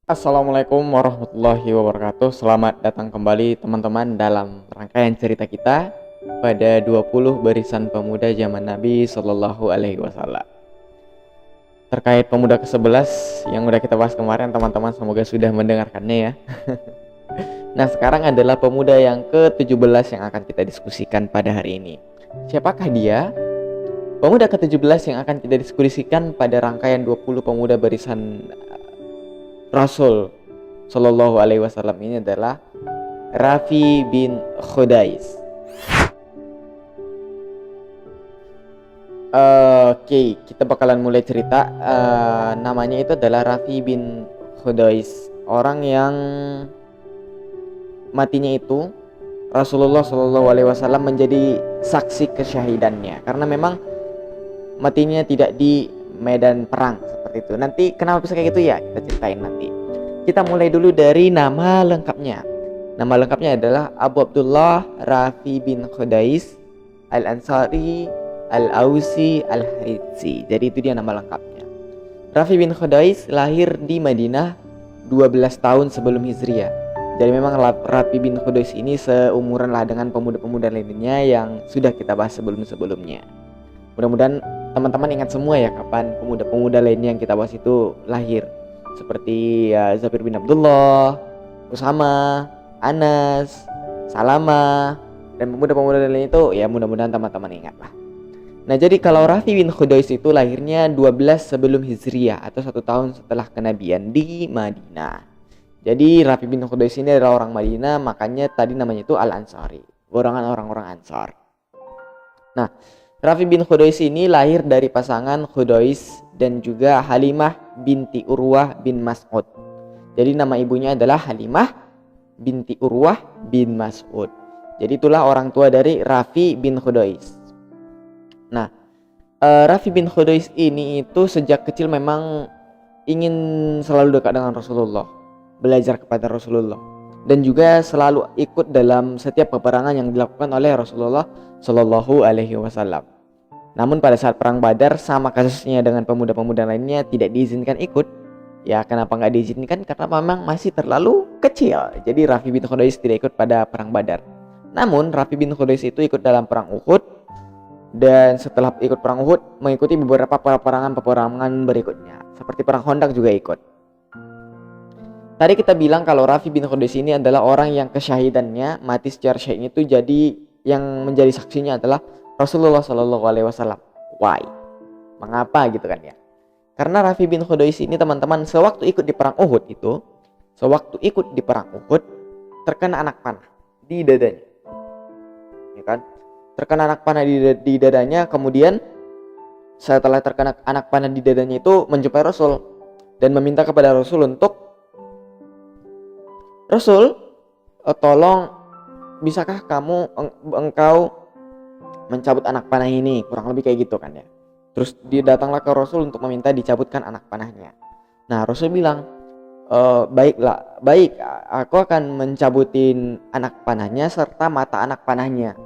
Assalamualaikum warahmatullahi wabarakatuh. Selamat datang kembali teman-teman dalam rangkaian cerita kita pada 20 barisan pemuda zaman Nabi Sallallahu Alaihi Wasallam. Terkait pemuda ke-11 yang udah kita bahas kemarin, teman-teman semoga sudah mendengarkannya ya. Nah, sekarang adalah pemuda yang ke-17 yang akan kita diskusikan pada hari ini. Siapakah dia? Pemuda ke-17 yang akan kita diskusikan pada rangkaian 20 pemuda barisan Rasul Shallallahu Alaihi Wasallam ini adalah Rafi bin Khudais. Oke, kita bakalan mulai cerita. Namanya itu adalah Rafi bin Khudais, orang yang matinya itu Rasulullah Shallallahu Alaihi Wasallam menjadi saksi kesyahidannya, karena memang matinya tidak di medan perang seperti itu. Nanti kenapa bisa kayak gitu ya, kita ceritain nanti. Kita mulai dulu dari nama lengkapnya. Nama lengkapnya adalah Abu Abdullah Rafi bin Khudais Al-Ansari Al-Ausi Al-Haritsi. Jadi itu dia nama lengkapnya. Rafi bin Khudais lahir di Madinah 12 tahun sebelum Hijriah. Jadi memang Rafi bin Khudais ini seumuran lah dengan pemuda-pemuda lainnya yang sudah kita bahas sebelum-sebelumnya. Mudah-mudahan teman-teman ingat semua ya kapan pemuda-pemuda lainnya yang kita bahas itu lahir. Seperti Zabir bin Abdullah, Usama, Anas, Salama, dan pemuda-pemuda lainnya itu ya mudah-mudahan teman-teman ingat lah. Nah, jadi kalau Rafi bin Khudais itu lahirnya 12 sebelum Hijriah atau 1 tahun setelah kenabian di Madinah. Jadi Rafi bin Khudais ini adalah orang Madinah, makanya tadi namanya itu Al-Ansari, golongan orang-orang Ansar. Nah, Rafi bin Khudais ini lahir dari pasangan Khudais dan juga Halimah binti Urwah bin Mas'ud. Jadi nama ibunya adalah Halimah binti Urwah bin Mas'ud. Jadi itulah orang tua dari Rafi bin Khudais. Nah, Rafi bin Khudais ini itu sejak kecil memang ingin selalu dekat dengan Rasulullah, belajar kepada Rasulullah, dan juga selalu ikut dalam setiap peperangan yang dilakukan oleh Rasulullah Shallallahu Alaihi Wasallam. Namun pada saat perang Badar, sama kasusnya dengan pemuda-pemuda lainnya, tidak diizinkan ikut. Ya, kenapa nggak diizinkan? Karena memang masih terlalu kecil. Jadi Rafi bin Khudais tidak ikut pada perang Badar. Namun Rafi bin Khudais itu ikut dalam perang Uhud, dan setelah ikut perang Uhud mengikuti beberapa peperangan berikutnya, seperti perang Khandaq juga ikut. Tadi kita bilang kalau Rafi bin Khudais ini adalah orang yang kesyahidannya mati secara syahid itu, jadi yang menjadi saksinya adalah Rasulullah Shallallahu Alaihi Wasallam. Why? Mengapa gitu kan ya? Karena Rafi bin Khudais ini teman-teman sewaktu ikut di perang Uhud terkena anak panah di dadanya, ya kan? Terkena anak panah di dadanya, kemudian setelah terkena anak panah di dadanya itu menjumpai Rasul dan meminta kepada Rasul untuk Rasul, tolong bisakah engkau mencabut anak panah ini, kurang lebih kayak gitu kan ya. Terus dia datanglah ke Rasul untuk meminta dicabutkan anak panahnya. Nah, Rasul bilang, baiklah, baik, aku akan mencabutin anak panahnya serta mata anak panahnya.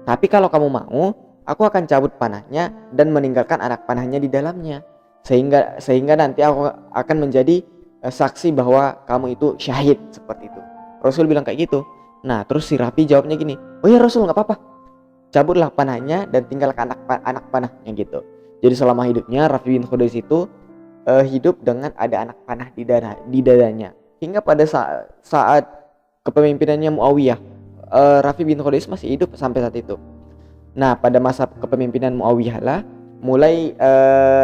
Tapi kalau kamu mau, aku akan cabut panahnya dan meninggalkan anak panahnya di dalamnya, sehingga nanti aku akan menjadi saksi bahwa kamu itu syahid, seperti itu. Rasul bilang kayak gitu. Nah, terus si Rafi jawabnya gini, oh ya Rasul, nggak apa-apa, cabutlah panahnya dan tinggalkan anak panahnya gitu. Jadi selama hidupnya Rafi bin Khudais itu hidup dengan ada anak panah di dadanya, hingga pada saat kepemimpinannya Muawiyah, Rafi bin Khudais masih hidup sampai saat itu. Nah, pada masa kepemimpinan Muawiyah lah mulai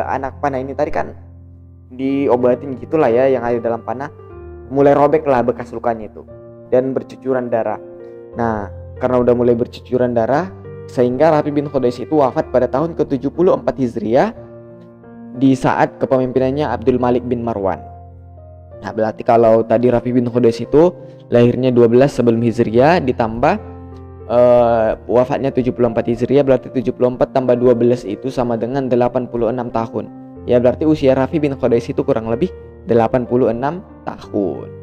anak panah ini tadi kan diobatin gitulah ya, yang ada dalam panah mulai robek lah bekas lukanya itu dan bercucuran darah. Nah, karena udah mulai bercucuran darah, sehingga Rafi bin Khudais itu wafat pada tahun ke-74 Hijriah di saat kepemimpinannya Abdul Malik bin Marwan. Nah, berarti kalau tadi Rafi bin Khudais itu lahirnya 12 sebelum Hijriah ditambah wafatnya 74 Hijriah, berarti 74 tambah 12 itu sama dengan 86 tahun. Ya, berarti usia Rafi bin Khudais itu kurang lebih 86 tahun.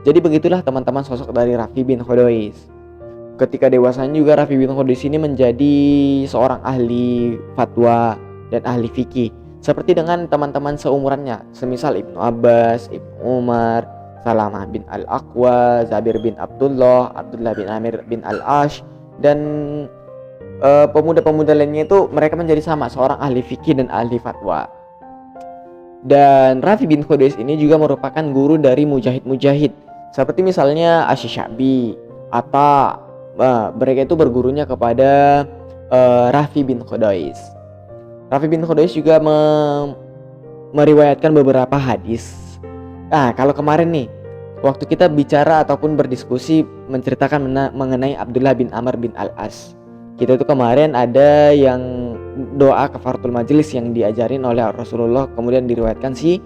Jadi begitulah teman-teman sosok dari Rafi bin Khudais. Ketika dewasanya juga Rafi bin Khudais ini menjadi seorang ahli fatwa dan ahli fikih, seperti dengan teman-teman seumurannya, semisal Ibnu Abbas, Ibnu Umar, Salamah bin Al-Aqwa, Zabir bin Abdullah, Abdullah bin Amir bin Al-Ash, dan pemuda-pemuda lainnya itu mereka menjadi sama seorang ahli fikih dan ahli fatwa. Dan Rafi bin Khudais ini juga merupakan guru dari mujahid-mujahid seperti misalnya Asy-Sya'bi, Atta. Mereka itu bergurunya kepada Rafi bin Khudais. Rafi bin Khudais juga meriwayatkan beberapa hadis. Nah, kalau kemarin nih waktu kita bicara ataupun berdiskusi menceritakan mengenai Abdullah bin Amr bin Al-As, kita itu kemarin ada yang doa kafaratul majelis yang diajarin oleh Rasulullah, kemudian diriwayatkan si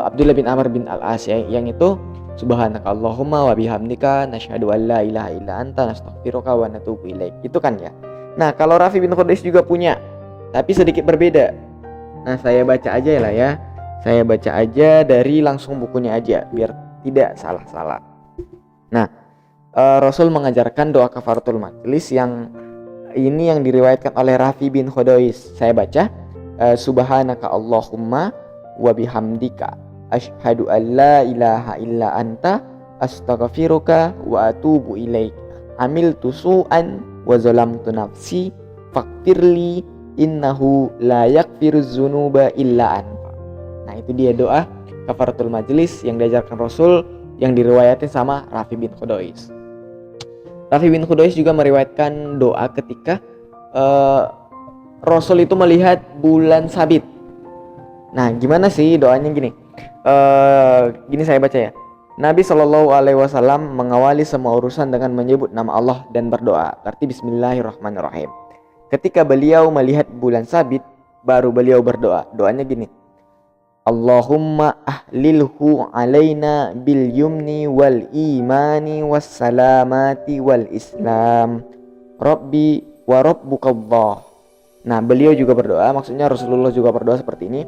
Abdullah bin Amr bin Al-As yang itu subhanaka Allahumma wa bihamdika nasyhadu an la ilaha illa anta nastaghfiruka wa natubu ilaik. Itu kan ya. Nah, kalau Rafi bin Khudais juga punya, tapi sedikit berbeda. Nah, saya baca aja lah ya. Saya baca aja dari langsung bukunya aja biar tidak salah-salah. Nah, Rasul mengajarkan doa kafaratul majelis yang ini yang diriwayatkan oleh Rafi bin Khudais. Saya baca, subhanaka Allahumma wa bihamdika asyhadu an la ilaha illa anta astaghfiruka wa atubu ilaik. Amiltu su'an wa zalamtu nafsi faghfirli innahu la yaghfiruz dzunuba illa anta. Nah, itu dia doa kafaratul majelis yang diajarkan Rasul yang diriwayatin sama Rafi bin Khudais. Rafi bin Khudais juga meriwayatkan doa ketika Rasul itu melihat bulan sabit. Nah, gimana sih doanya gini? Gini saya baca ya. Nabi SAW mengawali semua urusan dengan menyebut nama Allah dan berdoa. Berarti Bismillahirrahmanirrahim. Ketika beliau melihat bulan sabit, baru beliau berdoa. Doanya gini. Allahumma ahlilhu alaina bil yumni wal imani was salamati wal islam Rabbi wa rabbukallah. Nah, beliau juga berdoa, maksudnya Rasulullah juga berdoa seperti ini.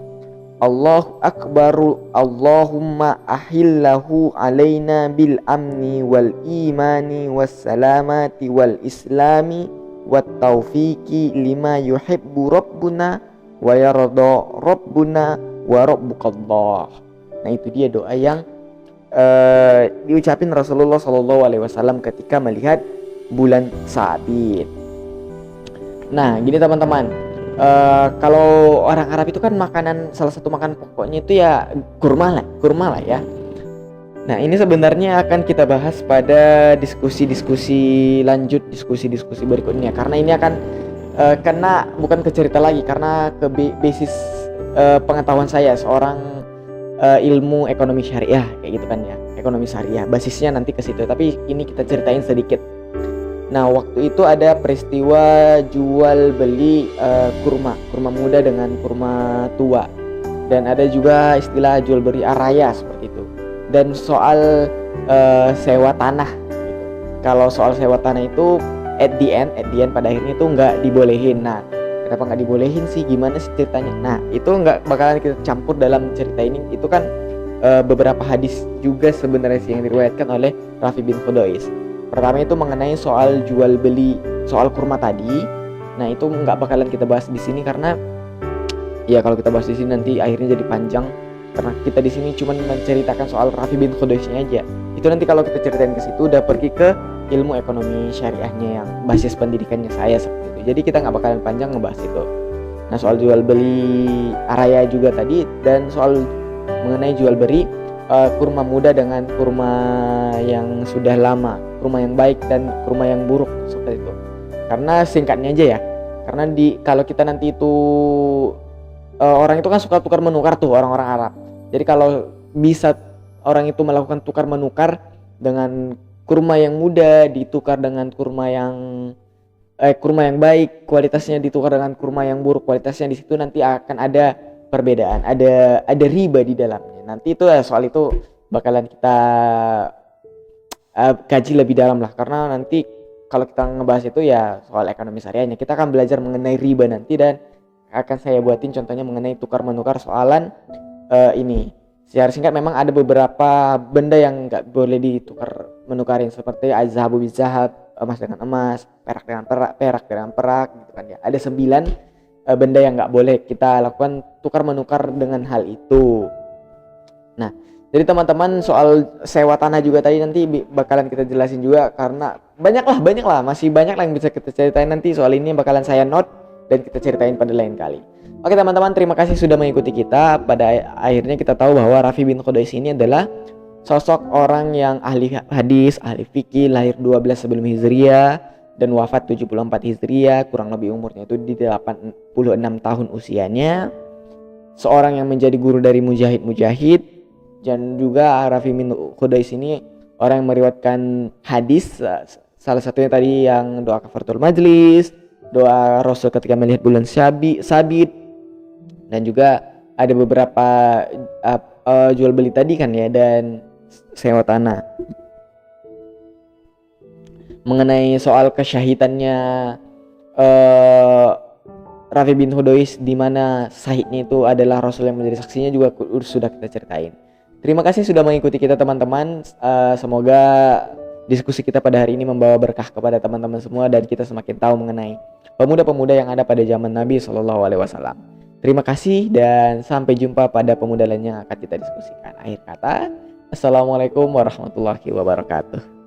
Allahu akbaru Allahumma ahillahu alaina bil amni wal imani was salamati wal islami wat taufiqi lima yuhibbu rabbuna wa yarda rabbuna wa rabbukallah. Nah, itu dia doa yang diucapin Rasulullah SAW ketika melihat bulan sabit. Nah, gini teman-teman, kalau orang Arab itu kan makanan, salah satu makanan pokoknya itu ya kurma lah ya. Nah, ini sebenarnya akan kita bahas pada diskusi-diskusi berikutnya, karena ini akan kena bukan ke cerita lagi, karena ke basis pengetahuan saya seorang ilmu ekonomi syariah kayak gitu kan ya, ekonomi syariah basisnya nanti ke situ, tapi ini kita ceritain sedikit. Nah, waktu itu ada peristiwa jual beli kurma muda dengan kurma tua, dan ada juga istilah jual beli araya seperti itu, dan soal sewa tanah gitu. Kalau soal sewa tanah itu at the end pada akhirnya itu nggak dibolehin. Nah, kenapa nggak dibolehin sih? Gimana sih ceritanya? Nah, itu nggak bakalan kita campur dalam cerita ini. Itu kan beberapa hadis juga sebenarnya sih yang diriwayatkan oleh Rafi bin Khudais. Pertama itu mengenai soal jual beli, soal kurma tadi. Nah, itu nggak bakalan kita bahas di sini karena ya kalau kita bahas di sini nanti akhirnya jadi panjang. Karena kita di sini cuma menceritakan soal Rafi bin Khudaisnya aja. Itu nanti kalau kita ceritain ke situ udah pergi ke ilmu ekonomi syariahnya yang basis pendidikannya saya seperti itu. Jadi kita nggak bakalan panjang ngebahas itu. Nah, soal jual beli araya juga tadi, dan soal mengenai jual beli kurma muda dengan kurma yang sudah lama, kurma yang baik dan kurma yang buruk seperti itu. Karena singkatnya aja ya, karena kalau kita nanti itu orang itu kan suka tukar menukar tuh, orang-orang Arab. Jadi kalau bisa orang itu melakukan tukar menukar dengan kurma yang muda ditukar dengan kurma yang baik kualitasnya ditukar dengan kurma yang buruk kualitasnya, di situ nanti akan ada perbedaan, ada riba di dalamnya. Nanti itu soal itu bakalan kita kaji lebih dalam lah, karena nanti kalau kita ngebahas itu ya soal ekonomi syariahnya, kita akan belajar mengenai riba nanti, dan akan saya buatin contohnya mengenai tukar menukar soalan ini. Secara singkat, memang ada beberapa benda yang nggak boleh ditukar menukarin, seperti azhabu bizahab, emas dengan emas, perak dengan perak gitu kan ya. Ada 9 benda yang nggak boleh kita lakukan, tukar menukar dengan hal itu. Nah, jadi teman-teman soal sewa tanah juga tadi nanti bakalan kita jelasin juga, karena banyak lah masih banyak lah yang bisa kita ceritain. Nanti soal ini bakalan saya note dan kita ceritain pada lain kali. Oke teman-teman, terima kasih sudah mengikuti kita. Pada akhirnya kita tahu bahwa Rafi bin Qudais ini adalah sosok orang yang ahli hadis, ahli fikih, lahir 12 sebelum Hijriah dan wafat 74 Hijriah, kurang lebih umurnya itu di 86 tahun usianya. Seorang yang menjadi guru dari mujahid-mujahid, dan juga Rafi bin Qudais ini orang yang meriwayatkan hadis, salah satunya tadi yang doa kafaratul majlis, doa Rasul ketika melihat bulan sabit, dan juga ada beberapa jual beli tadi kan ya, dan sewa tanah. Mengenai soal kesyahidannya Rafi bin Qudais, di mana syahidnya itu adalah Rasul yang menjadi saksinya, juga sudah kita ceritain. Terima kasih sudah mengikuti kita teman-teman. Semoga diskusi kita pada hari ini membawa berkah kepada teman-teman semua, dan kita semakin tahu mengenai pemuda-pemuda yang ada pada zaman Nabi SAW. Terima kasih dan sampai jumpa pada pemuda lain yang akan kita diskusikan. Akhir kata, Assalamualaikum warahmatullahi wabarakatuh.